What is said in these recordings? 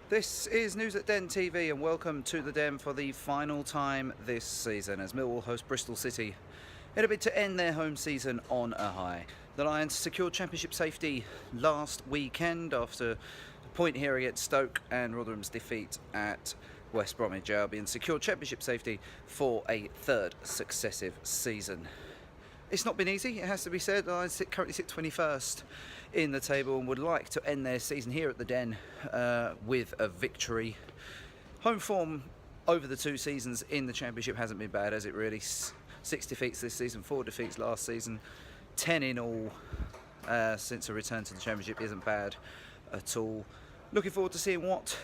This is News at Den TV and welcome to the Den for the final time this season as Millwall host Bristol City in a bid to end their home season on a high. The Lions secured championship safety last weekend after a point here against Stoke and Rotherham's defeat at West Bromwich Albion secured championship safety for a third successive season. It's not been easy, it has to be said. The Lions currently sit 21st in the table and would like to end their season here at the Den with a victory. Home form over the two seasons in the Championship hasn't been bad, has it really? 6 defeats this season, 4 defeats last season, 10 in all since a return to the Championship isn't bad at all. Looking forward to seeing what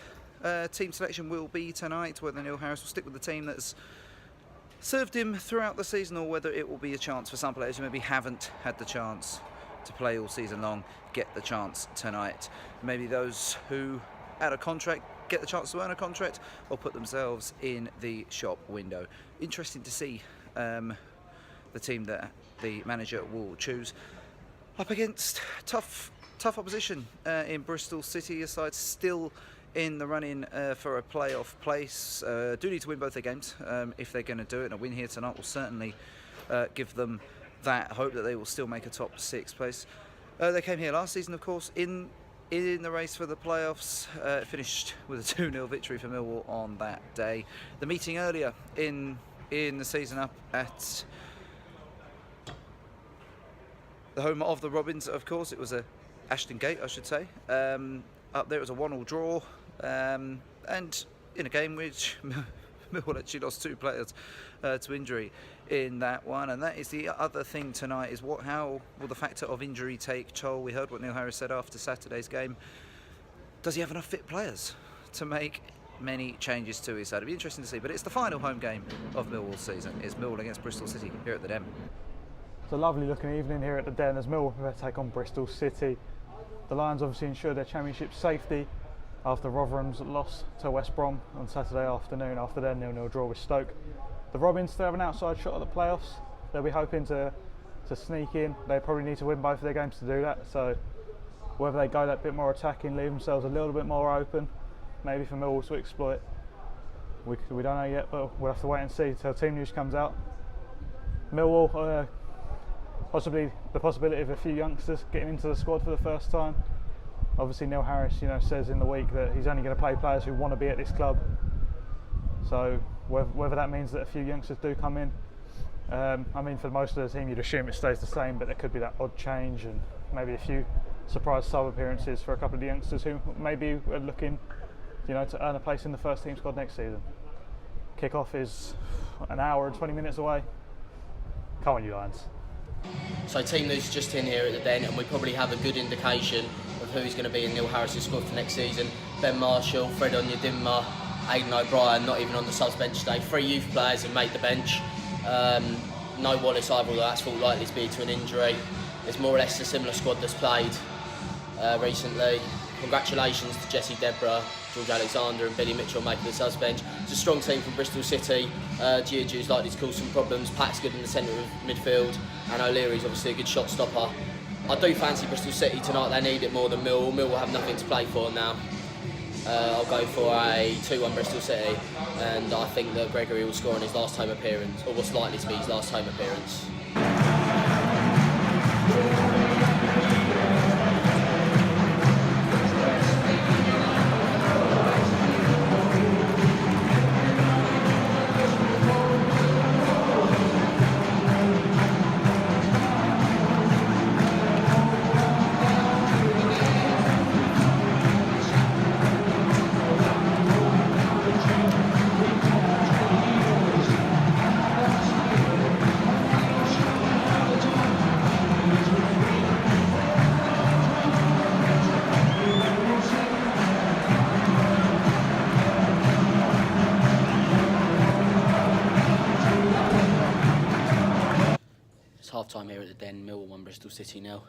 team selection will be tonight, whether Neil Harris will stick with the team that's served him throughout the season or whether it will be a chance for some players who maybe haven't had the chance to play all season long get the chance tonight. Maybe those who out of contract get the chance to earn a contract or put themselves in the shop window. Interesting to see the team that the manager will choose up against tough opposition in Bristol City, a side still in the running for a playoff place. Do need to win both their games if they're going to do it, and a win here tonight will certainly give them that hope that they will still make a top 6 place. They came here last season, of course, in the race for the playoffs. Finished with a 2-0 victory for Millwall on that day. The meeting earlier in the season up at the home of the Robins, of course, it was Ashton Gate, I should say. Up there it was a 1-1 draw, and in a game which Millwall actually lost 2 players to injury in that one. And that is the other thing tonight, is how will the factor of injury take toll? We heard what Neil Harris said after Saturday's game. Does he have enough fit players to make many changes to his side? It'll be interesting to see, but it's the final home game of Millwall's season. It's Millwall against Bristol City here at the Den. It's a lovely looking evening here at the Den as Millwall prepare to take on Bristol City. The Lions obviously ensured their championship safety after Rotherham's loss to West Brom on Saturday afternoon after their 0-0 draw with Stoke. The Robins still have an outside shot at the playoffs. They'll be hoping to sneak in. They probably need to win both of their games to do that, so whether they go that bit more attacking, leave themselves a little bit more open, maybe for Millwall to exploit, we don't know yet, but we'll have to wait and see until team news comes out. Millwall, possibly the possibility of a few youngsters getting into the squad for the first time. Obviously Neil Harris, says in the week that he's only going to play players who want to be at this club. So whether that means that a few youngsters do come in, for most of the team you'd assume it stays the same, but there could be that odd change and maybe a few surprise sub appearances for a couple of the youngsters who maybe are looking, to earn a place in the first team squad next season. Kick-off is an hour and 20 minutes away. Come on, you Lions. So team news just in here at the Den, and we probably have a good indication of who's going to be in Neil Harris's squad for next season. Ben Marshall, Fred Onyedinma, Aidan O'Brien, not even on the subs bench today. 3 youth players have made the bench. No Wallace either, although that's thought likely to be to an injury. It's more or less a similar squad that's played recently. Congratulations to Jesse Deborah, George Alexander and Billy Mitchell making the subs bench. It's a strong team from Bristol City. Giorgio's likely to cause some problems. Pat's good in the centre of midfield, and O'Leary's obviously a good shot stopper. I do fancy Bristol City tonight. They need it more than Millwall. Millwall have nothing to play for now. I'll go for a 2-1 Bristol City, and I think that Gregory will score on his last home appearance, or what's likely to be his last home appearance. Half-time here at the Den, Millwall 1, Bristol City 0.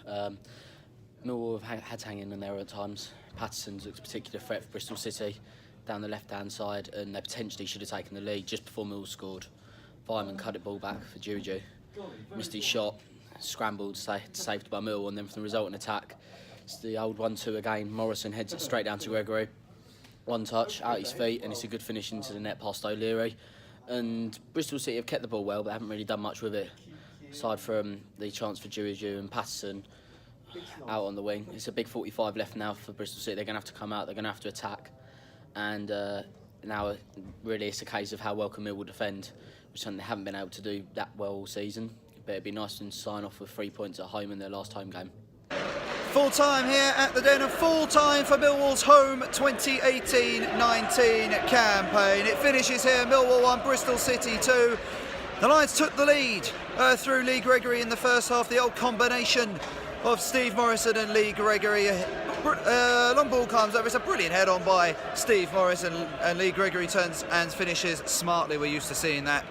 Millwall have had to hang in there at times. Patterson's looks a particular threat for Bristol City down the left-hand side, and they potentially should have taken the lead just before Millwall scored. Vyman cut it ball back for Giorgio. Missed his shot, scrambled, saved by Millwall, and then from the resultant attack, it's the old 1-2 again. Morrison heads it straight down to Gregory. One touch, out his feet, and it's a good finish into the net past O'Leary. And Bristol City have kept the ball well, but they haven't really done much with it. Aside from the chance for Juju and Patterson out on the wing. It's a big 45 left now for Bristol City. They're going to have to come out, they're going to have to attack. And now really it's a case of how well can Millwall defend, which is something they haven't been able to do that well all season. But it'd be nice to sign off with 3 points at home in their last home game. Full time here at the Den, and full time for Millwall's home 2018-19 campaign. It finishes here, Millwall 1, Bristol City 2. The Lions took the lead through Lee Gregory in the first half. The old combination of Steve Morrison and Lee Gregory. Long ball comes over. It's a brilliant head on by Steve Morrison, and Lee Gregory turns and finishes smartly. We're used to seeing that,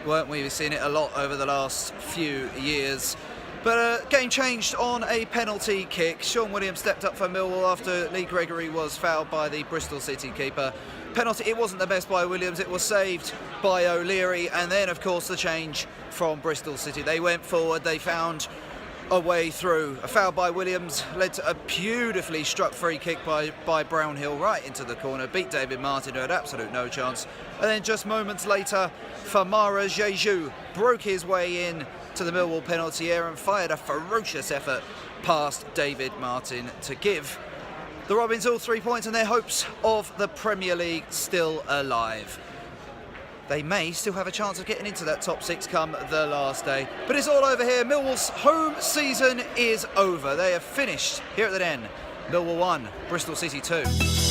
weren't we? We've seen it a lot over the last few years. But game changed on a penalty kick. Sean Williams stepped up for Millwall after Lee Gregory was fouled by the Bristol City keeper. Penalty, it wasn't the best by Williams, it was saved by O'Leary, and then of course the change from Bristol City. They went forward, they found a way through. A foul by Williams led to a beautifully struck free kick by Brownhill right into the corner, beat David Martin, who had absolute no chance. And then just moments later, Famara Jeju broke his way in to the Millwall penalty area and fired a ferocious effort past David Martin to give the Robins all 3 points and their hopes of the Premier League still alive. They may still have a chance of getting into that top 6 come the last day. But it's all over here. Millwall's home season is over. They have finished here at the Den. Millwall 1, Bristol City 2.